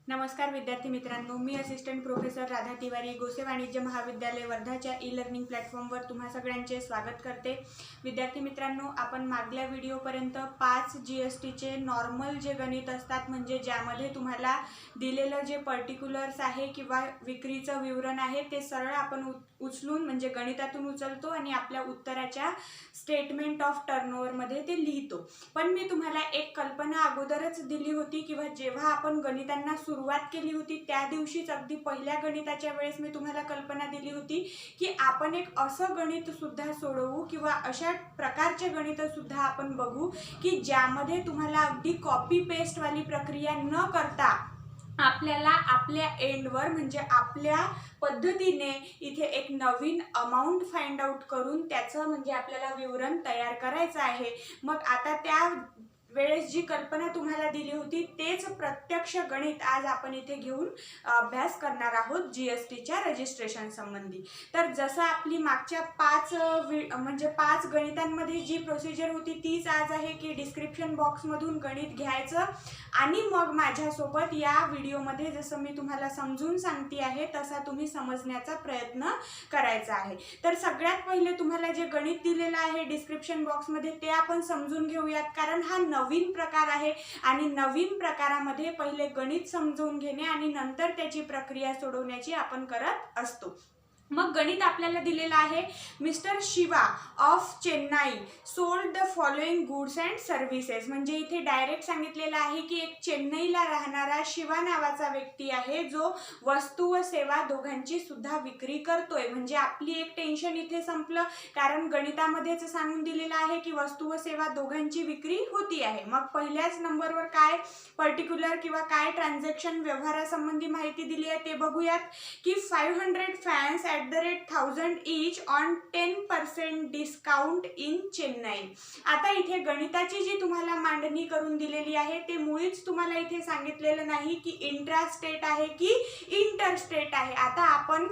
नमस्कार विद्यार्थी मित्रांनो, मी असिस्टंट प्रोफेसर राधा तिवारी गोसे वाणिज्य महाविद्यालय वर्धाच्या ई लर्निंग प्लॅटफॉर्मवर तुम्हा सगळ्यांचे स्वागत करते। विद्यार्थी मित्रांनो, आपण मागल्या व्हिडिओपर्यंत 5 जीएसटीचे नॉर्मल जे गणित असतात, म्हणजे ज्यामध्ये तुम्हाला दिलेलं जे पर्टिक्युलर्स आहे किंवा विक्रीचं विवरण आहे ते सरळ आपण उचलून म्हणजे गणितातून उचलतो आणि आपल्या उत्तराच्या स्टेटमेंट ऑफ टर्नओव्हरमध्ये ते लिहितो। पण मी तुम्हाला एक कल्पना अगोदरच दिली होती किंवा जेव्हा आपण गणितांना सुरुवात केली होती त्या दिवशीच अगदी पहिल्या गणिताच्या वेळेस मी तुम्हाला कल्पना दिली होती की आपण एक असं गणित सुद्धा सोडवू किंवा अशा प्रकारचे गणित सुद्धा आपण बघू की ज्यामध्ये तुम्हाला अगदी कॉपी पेस्ट वाली प्रक्रिया न करता आपल्याला आपल्या एंडवर म्हणजे आपल्या पद्धतीने इथे एक नवीन अमाउंट फाइंड आउट करून त्याचं म्हणजे आपल्याला विवरण तयार करायचं आहे। मग आता त्या वेळेस जी कल्पना तुम्हाला दिली होती तेच प्रत्यक्ष गणित आज आपण इथे घेऊन अभ्यास करणार आहोत जीएसटीच्या रजिस्ट्रेशन संबंधी। तर जसं आपली मागच्या 5 गणितांमध्ये जी प्रोसिजर होती तीच आज आहे की डिस्क्रिप्शन बॉक्समधून गणित घ्यायचं आणि मग माझ्यासोबत या व्हिडिओमध्ये जसं मी तुम्हाला समजून सांगते आहे तसा तुम्ही समजण्याचा प्रयत्न करायचा आहे। तर सगळ्यात पहिले तुम्हाला जे गणित दिलेलं आहे डिस्क्रिप्शन बॉक्समध्ये ते आपण समजून घेऊयात, कारण हा नवीन प्रकार आहे आणि नवीन प्रकारामध्ये पहिले गणित समजून घेणे आणि नंतर त्याची प्रक्रिया सोडवण्याची आपण करत असतो। मग गणित आपल्याला दिलेला आहे, mister Shiva of Chennai sold the following goods and services. म्हणजे इथे डायरेक्ट सांगितलेलं आहे की एक चेन्नईला राहणारा शिवा नावाचा व्यक्ती आहे जो वस्तू व सेवा दोघांची सुद्धा विक्री करतोय। म्हणजे आपली एक टेन्शन इथे संपलं, कारण गणितामध्येच सांगून दिलेलं आहे की वस्तू व सेवा दोघांची विक्री होती आहे। मग पहिल्याच नंबरवर काय पर्टिक्युलर किंवा काय ट्रान्झॅक्शन व्यवहारासंबंधी माहिती दिली आहे ते बघूयात की 500 fans at the rate 1000 each on 10% discount in Chennai. आता इथे गणिताची जी तुम्हाला मांडणी करून दिलेली आहे ते मुळीच तुम्हाला इथे सांगितलेलं नाही की इंट्रा स्टेट आहे की इंटर स्टेट आहे। आता आपण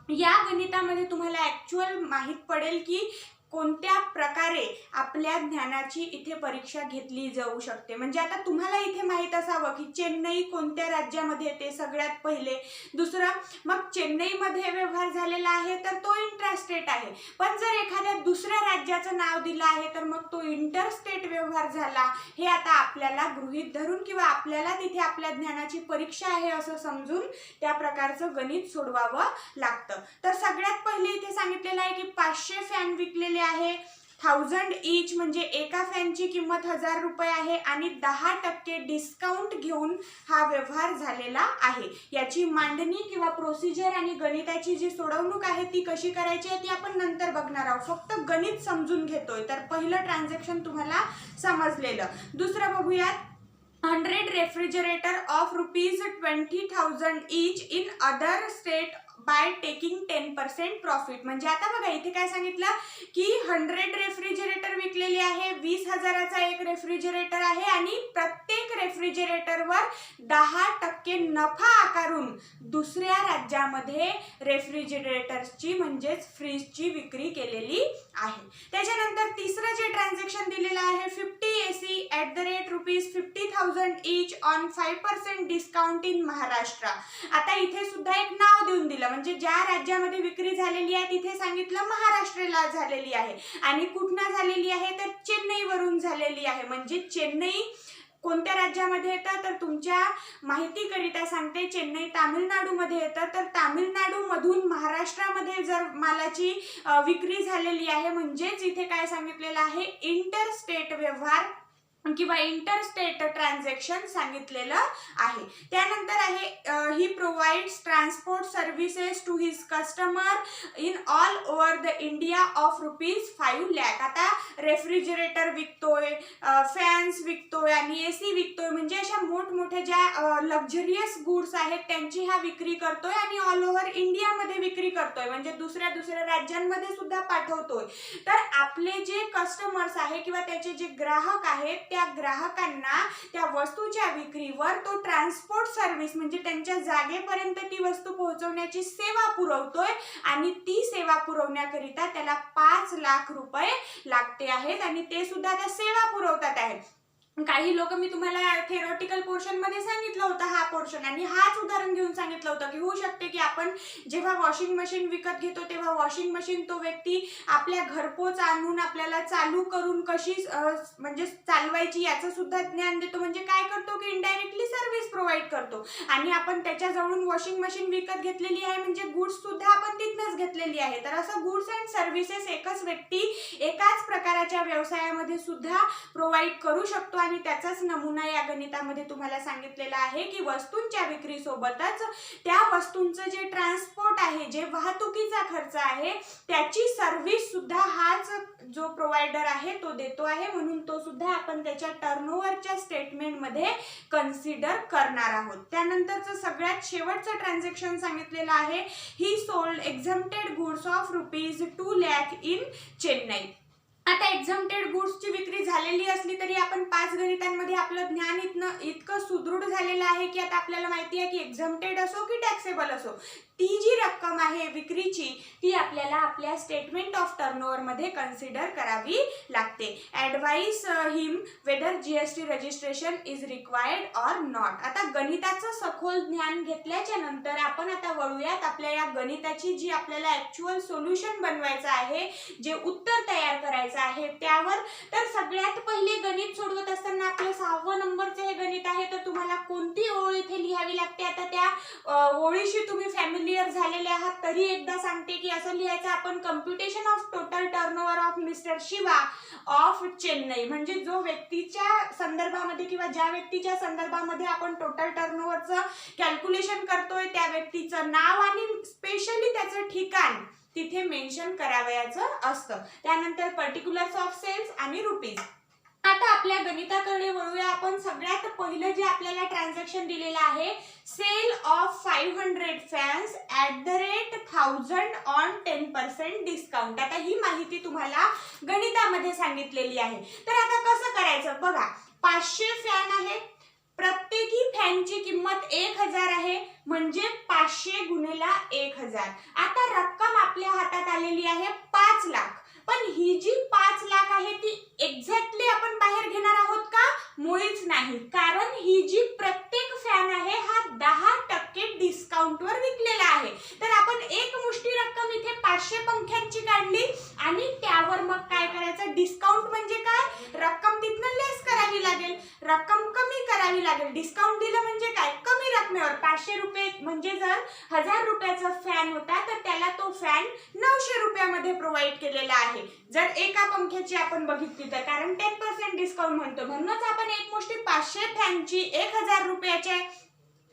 या गणितामध्ये तुम्हाला ॲक्च्युअल माहित पडेल की कोणत्या प्रकारे आपल्या ज्ञानाची इथे परीक्षा घेतली जाऊ शकते। म्हणजे आता तुम्हाला इथे माहित असावं की चेन्नई कोणत्या राज्यामध्ये येते सगळ्यात पहिले। दुसरं, मग चेन्नईमध्ये व्यवहार झालेला आहे तर तो इंट्रास्टेट आहे, पण जर एखाद्या दुसऱ्या राज्याचं नाव दिलं आहे तर मग तो इंटरस्टेट व्यवहार झाला। हे आता आपल्याला गृहीत धरून किंवा आपल्याला तिथे आपल्या ज्ञानाची परीक्षा आहे असं समजून त्या प्रकारचं गणित सोडवावं लागतं। तर सगळ्यात पहिले इथे सांगितलेलं आहे की 500 फॅन विकलेले आहे, 1000 ईच म्हणजे एका फॅनची किंमत 1000 रुपये आहे आणि 10% डिस्काउंट घेऊन हा व्यवहार झालेला आहे। याची मांडणी किंवा प्रोसिजर आणि गणिताची जी सोडवणूक आहे ती कशी करायची आहे ती आपण नंतर बघणार आहोत, फक्त गणित समजून घेतोय। तर पहिलं ट्रान्झॅक्शन तुम्हाला समजलेलं। दुसरं बघूयात, 100 refrigerator of ₹20,000 each in other state by taking 10% profit. म्हणजे आता बघा इथे काय सांगितलं की 100 रेफ्रिजरेटर विकलेले आहे, 20,000चा एक रेफ्रिजरेटर आहे आणि प्रत्येक रेफ्रिजरेटरवर 10% नफा आकारून दुसऱ्या राज्यामध्ये रेफ्रिजरेटरची म्हणजेच फ्रीजची विक्री केलेली आहे। त्याच्यानंतर तिसरं जे ट्रान्झॅक्शन दिलेलं आहे, 50 AC at the rate ₹50,000 each on 5% discount in Maharashtra. आता इथे सुद्धा एक नाव देऊन दिलं, म्हणजे ज्या राज्यामध्ये विक्री झालेली आहे तिथे सांगितलं महाराष्ट्राला झालेली आहे आणि कुठनं झालेली आहे तर चेन्नईवरून झालेली आहे। म्हणजे चेन्नई कोणत्या राज्यामध्ये येतं तर तुमच्या माहितीकरिता सांगते, चेन्नई तामिळनाडूमध्ये येतं। तर तामिळनाडूमधून महाराष्ट्रामध्ये जर मालाची विक्री झालेली आहे म्हणजेच इथे काय सांगितलेलं आहे, इंटरस्टेट व्यवहार किंवा इंटरस्टेट ट्रान्झॅक्शन सांगितलेलं आहे। त्यानंतर आहे, he provides transport services to his customer in all over the India of ₹5 lakh. आता रेफ्रिजरेटर विकतोय, फॅन्स विकतोय आणि AC विकतोय, म्हणजे अशा मोठमोठ्या ज्या लक्झरियस गुड्स आहेत त्यांची हा विक्री करतोय आणि ऑल ओव्हर इंडियामध्ये विक्री करतोय, म्हणजे दुसऱ्या राज्यांमध्ये सुद्धा पाठवतोय। तर आपले जे कस्टमर्स आहे किंवा त्याचे जे ग्राहक आहेत त्या ग्राहकांना त्या वस्तूच्या विक्रीवर तो ट्रान्सपोर्ट सर्व्हिस म्हणजे त्यांच्या जागेपर्यंत ती वस्तू पोहोचवण्याची सेवा पुरवतोय आणि ती सेवा पुरवण्याकरिता त्याला 5 लाख रुपये लागते आहेत आणि ते सुद्धा त्या सेवा पुरवतात आहेत। काही लोक, मी तुम्हाला थेरॉटिकल पोर्शन मध्ये सांगितलं होतं हा पोर्शन, आणि हाच उदाहरण घेऊन सांगितलं होतं की होऊ शकते की आपण जेव्हा वॉशिंग मशीन विकत घेतो तेव्हा वॉशिंग मशीन तो व्यक्ती आपल्या घरपोच आणून आपल्याला चालू करून कशी म्हणजे चालवायची याचं सुद्धा ज्ञान देतो. म्हणजे काय करतो की इनडायरेक्टली सर्व्हिस प्रोव्हाइड करतो, आणि आपण त्याच्याजवळून वॉशिंग मशीन विकत घेतलेली आहे म्हणजे गुड्स सुद्धा आपण तिथनच घेतलेली आहे. तर असं गुड्स अँड सर्व्हिसेस एकच व्यक्ती एकाच प्रकारच्या व्यवसायामध्ये सुद्धा प्रोव्हाइड करू शकतो. आणि त्याचाच नमुना या गणितामध्ये तुम्हाला सांगितलेला आहे की वस्तूंच्या विक्री सोबतच त्या वस्तूंचं जे ट्रान्सपोर्ट आहे, जे वाहतुकीचा खर्च आहे, त्याची सर्व्हिस सुद्धा हाच जो प्रोव्हाइडर आहे तो देतो आहे. म्हणून तो सुद्धा आपण त्याच्या टर्नओव्हरच्या स्टेटमेंटमध्ये कन्सिडर करणार आहोत. त्यानंतरचं सगळ्यात शेवटचं ट्रान्झॅक्शन सांगितलेलं आहे, ही sold exempted goods of ₹2 lakh in Chennai. आता एक्झम्प्टेड गुड्सची विक्री झालेली असली तरी आपण 5 गणितांमध्ये आपलं ज्ञान इतकं सुदृढ झालेलं आहे की आता आपल्याला माहिती आहे की एक्झम्प्टेड असो की टॅक्सेबल असो, ती जी रक्कम आहे विक्रीची ती आपल्याला आपल्या स्टेटमेंट ऑफ टर्नओव्हर मध्ये कन्सिडर करावी लागते. Advice him weather GST registration is required or not. आता गणिताचं सखोल ज्ञान घेतल्याच्या नंतर आपण आता वळूयात आपल्या या गणिताची जी आपल्याला ॲक्च्युअल सोल्युशन बनवायचं आहे, जे उत्तर तयार करायचं आहे त्यावर. तर सगळ्यात पहिले गणित सोडवत असताना आपलं 6व्या नंबरचं हे गणित आहे, तर तुम्हाला कोणती ओळ इथे लिहावी लागते. आता त्या ओळीशी तुम्ही फॅमिलियर झालेले आहात तरी एकदा सांगते की असं लिहायचं आपण, computation of total turnover of mister Shiva of Chennai. म्हणजे जो व्यक्तीच्या संदर्भामध्ये किंवा ज्या व्यक्तीच्या संदर्भामध्ये आपण टोटल टर्नओव्हरचं कॅल्क्युलेशन करतोय त्या व्यक्तीचं नाव आणि स्पेशली त्याचं ठिकाण तिथे मेन्शन करावयाचं असतं. त्यानंतर पर्टिक्युलर्स ऑफ सेल्स आणि रुपीज. आता आपल्या गणिताकडे वळूया आपण. सगळ्यात पहिलं जे आपल्याला ट्रान्झॅक्शन दिलेलं आहे, sale of 500 fans @1000 on 10% discount. आता ही माहिती तुम्हाला गणितामध्ये सांगितलेली आहे. तर आता कसं करायचं बघा, 500 फॅन आहे, प्रत्येकी फॅनची किंमत 1000 आहे, म्हणजे 500 गुणिला 1000. आता रक्कम आपल्या हातात आलेली आहे 5 लाख. पण ही जी 5 लाख आहे ती एक्झॅक्टली आपण बाहेर घेणार आहोत का? मुळीच नाही. कारण ही जी प्रत्येक फॅन आहे हा 10% डिस्काउंटवर विकलेला आहे. तर आपण एक मुष्टी रक्कम इथे 500 पंख्यांची काढली आणि त्यावर मग काय करायचं, डिस्काउंट म्हणजे काय, रक्कम तिथनं लेस करावी लागेल, रक्कम कमी करावी लागेल. डिस्काउंट दिलं म्हणजे काय, कमी रकमेवर. 500 रुपये म्हणजे जर 1000 रुपयाचा फॅन होता तर त्याला तो फॅन 900 रुपयामध्ये प्रोव्हाइड केलेला आहे जर एका पंख्याची आपण बघितली तर, कारण 10% डिस्काउंट म्हणतो. म्हणूनच आपण एक मुष्टी 500 फॅनची 1000 रुपयाच्या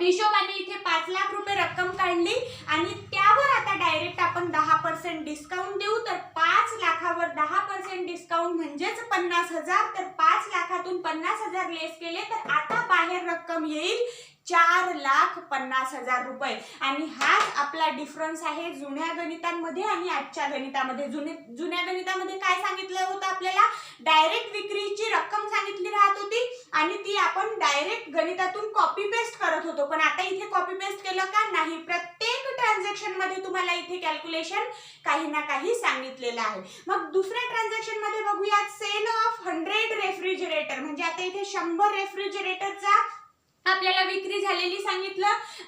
हिशोबाने इथे 5 लाख रुपये रक्कम काढली आणि त्यावर आता डायरेक्ट आपण 10% डिस्काउंट देऊ. तर 5 लाखावर 10% डिस्काउंट म्हणजेच 50,000. तर 5 लाखातून 50,000 लेस केले तर आता बाहेर रक्कम येईल 4,50,000 रुपये. आणि हाच आपला डिफरन्स आहे जुन्या गणितांमध्ये आणि आजच्या गणितामध्ये. जुन्या गणितामध्ये काय सांगितलं होतं आपल्याला, डायरेक्ट विक्रीची रक्कम सांगितली राहत होती आणि ती आपण डायरेक्ट गणितातून कॉपी पेस्ट करत होतो. पण आता इथे कॉपी पेस्ट केलं का, नाही. प्रत्येक ट्रान्झॅक्शन मध्ये तुम्हाला इथे कॅल्क्युलेशन काही ना काही सांगितलेलं आहे. मग दुसऱ्या ट्रान्झॅक्शन मध्ये बघूया, सेल ऑफ 100 रेफ्रिजरेटर. म्हणजे आता इथे 100 रेफ्रिजरेटरचा आपल्याला विक्री झालेली सांगितलं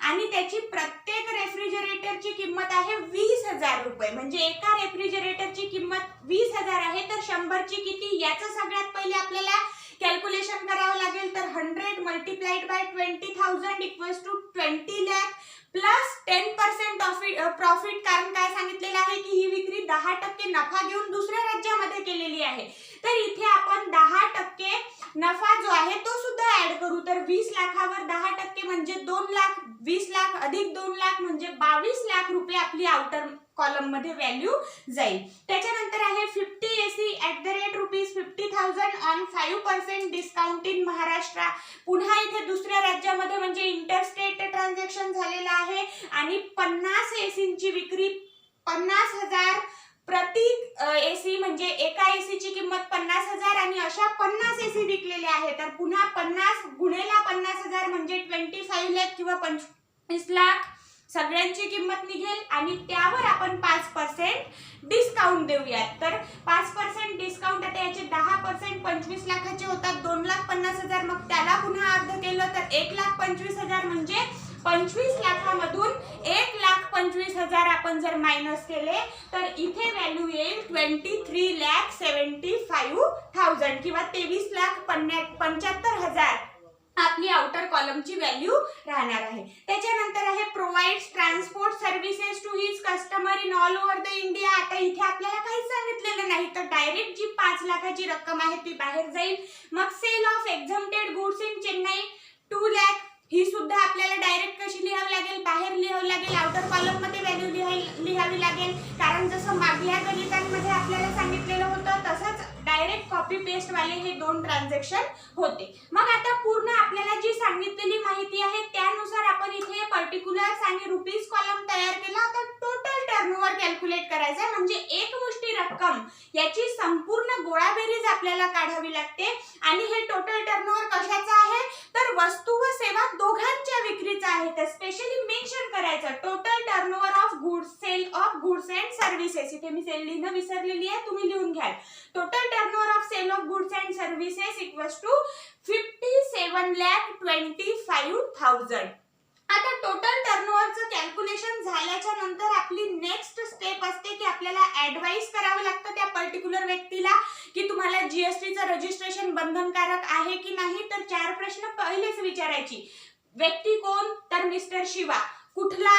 आणि त्याची प्रत्येक रेफ्रिजरेटरची किंमत आहे 20,000 रुपये. म्हणजे एका रेफ्रिजरेटरची किंमत 20,000 आहे तर 100 ची किती, याचं सगळ्यात पहिले आपल्याला कॅल्क्युलेशन करावं लागेल. तर 100 multiplied by 20,000 equals to 20 lakh plus 10% profit. कारण काय सांगितलेलं आहे की ही विक्री 10% नफा घेऊन दुसऱ्या राज्यामध्ये केलेली आहे. तर इथे आपण 10% नफा जो आहे तो सुद्धा ऍड करू. तर 20 लाखावर 10% म्हणजे 2 लाख, 20 लाख अधिक 2 लाख म्हणजे 22 लाख रुपये आपली आउटर कॉलम मध्ये व्हॅल्यू जाईल. त्याच्यानंतर आहे 50 AC ₹50,000 on 5% discount in Maharashtra. पुन्हा इथे दुसऱ्या राज्यामध्ये म्हणजे इंटरस्टेट ट्रान्झॅक्शन झालेलं आहे आणि 50 एसीची विक्री 50,000 प्रति एसी, म्हणजे एका एसीची किंमत 50,000 आणि अशा 50 एसी विकलेले आहे. तर पुन्हा 50 गुणेला 50,000 म्हणजे 25 लाख किंवा 25 लाख सगळ्यांची किंमत निघेल आणि त्यावर आपण 5% डिस्काउंट देऊयात. तर 5% डिस्काउंट, आता याचे 10% 25 लाखाचे होतात, 2,50,000. मग त्याला पुन्हा अर्ध केलं तर 1,25,000, म्हणजे 25 लाखामधून 1,25,000 आपण जर मायनस केले तर इथे व्हॅल्यू येईल 23,75,000 किंवा 23,75,000 आपली आउटर कॉलमची व्हॅल्यू राहणार आहे. त्याच्यानंतर आहे provides transport services to his customer in all over the India. आता इथे आपल्याला काहीच सांगितलेलं नाही, तर डायरेक्ट जी 5 लाखाची रक्कम आहे ती बाहेर जाईल. मग sale of exempted goods in Chennai 2 lakh, ही सुद्धा आपल्याला डायरेक्ट कशी लिहावी लागेल, बाहेर लिहावी लागेल, आउटर कॉलम मध्ये व्हॅल्यू लिहावी लागेल. कारण जसं मागल्या गणितांमध्ये आपल्याला सांगितलेलं होतं तसंच डायरेक्ट कॉपी पेस्ट वाले हे 2 ट्रान्झॅक्शन होते. मग आता पूर्ण आपल्याला जी सांगितलेली माहिती आहे त्यानुसार आपण इथे पर्टिक्युलर्स आणि रुपीज कॉलम तयार केला. आता टोटल टर्नओव्हर कॅल्क्युलेट करायचा आहे, म्हणजे एकमुष्टी रक्कम याची संपूर्ण गोळाबेरीज आपल्याला काढावी लागते. आणि हे टोटल टर्नओव्हर कशाचं आहे, तर वस्तू व सेवा दोघांच्या विक्रीचा आहे. तर स्पेशली मेन्शन करायचं total turnover of goods, sale of goods and services. इथे मी सेल लिहिणं विसरलेली आहे, तुम्ही लिहून घ्या. Total turnover of sale of goods and services equals to 57,25,000. आता टोटल टर्नओव्हरचं कॅल्क्युलेशन झाल्याच्या नंतर आपली नेक्स्ट स्टेप असते की आपल्याला ऍडवाइस करावं लागतं त्या पर्टिक्युलर व्यक्तीला की तुम्हाला जीएसटीचं रजिस्ट्रेशन बंधनकारक आहे की नाही. तर 4 प्रश्न पहिलेच विचारायची. व्यक्ती कोण, तर मिस्टर शिवा. कुठला,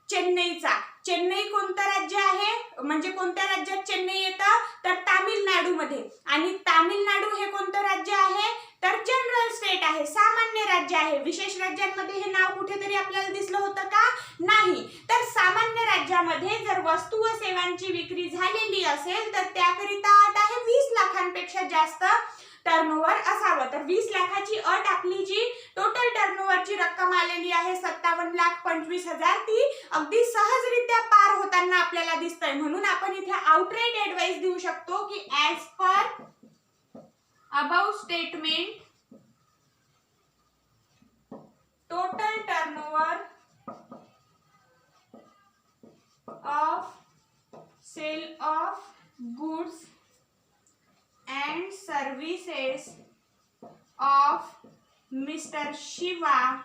चेन्नईचा. चेन्नई कोणतं राज्य आहे, म्हणजे कोणत्या राज्यात चेन्नई येतं, तर तामिळनाडू मध्ये. आणि तामिळनाडू हे कोणतं राज्य आहे, तर जनरल स्टेट आहे, सामान्य राज्य आहे. विशेष राज्यांमध्ये हे नाव कुठेतरी आपल्याला दिसलं होतं का, नाही. तर सामान्य राज्यामध्ये जर वस्तू व सेवांची विक्री झालेली असेल तर त्याकरिता अट आहे 20 लाखांपेक्षा जास्त टर्नओव्हर असावं. तर 20 लाखाची अट आपली जी टोटल टर्नओव्हरची रक्कम आलेली आहे 57,25,000 ती अगदी सहजरित्या पार होताना आपल्याला दिसतंय. म्हणून आपण इथे आउटराइट ऍडवाइस देऊ शकतो की as per above statement total turnover of sale of goods and services of Mr. Shiva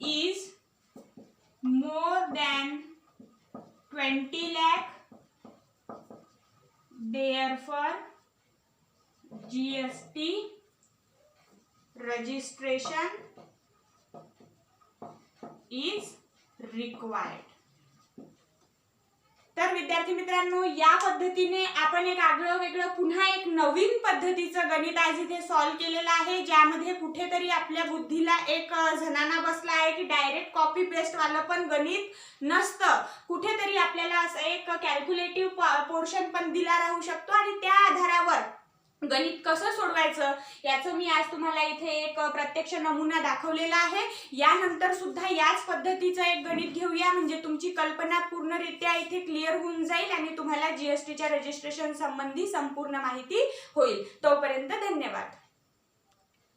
is more than 20 lakh, therefore GST registration is required. तर विद्यार्थी मित्रांनो, या पद्धतीने आपण एक आगळं वेगळं पुन्हा एक नवीन पद्धतीचं गणित आज इथे सॉल्व्ह केलेलं आहे, ज्यामध्ये कुठेतरी आपल्या बुद्धीला एक झनाना बसला आहे की डायरेक्ट कॉपी पेस्ट वाला पण गणित नसतं. कुठेतरी आपल्याला असं एक कॅल्क्युलेटिव्ह पोर्शन पण दिला राहू शकतो आणि त्या आधारावर गणित कसं सोडवायचं याचं मी आज तुम्हाला इथे एक प्रत्यक्ष नमुना दाखवलेला आहे. यानंतर सुद्धा याच पद्धतीचं एक गणित घेऊया, म्हणजे तुमची कल्पना पूर्णरित्या इथे क्लिअर होऊन जाईल आणि तुम्हाला जीएसटीच्या रजिस्ट्रेशन संबंधी संपूर्ण माहिती होईल. तोपर्यंत धन्यवाद.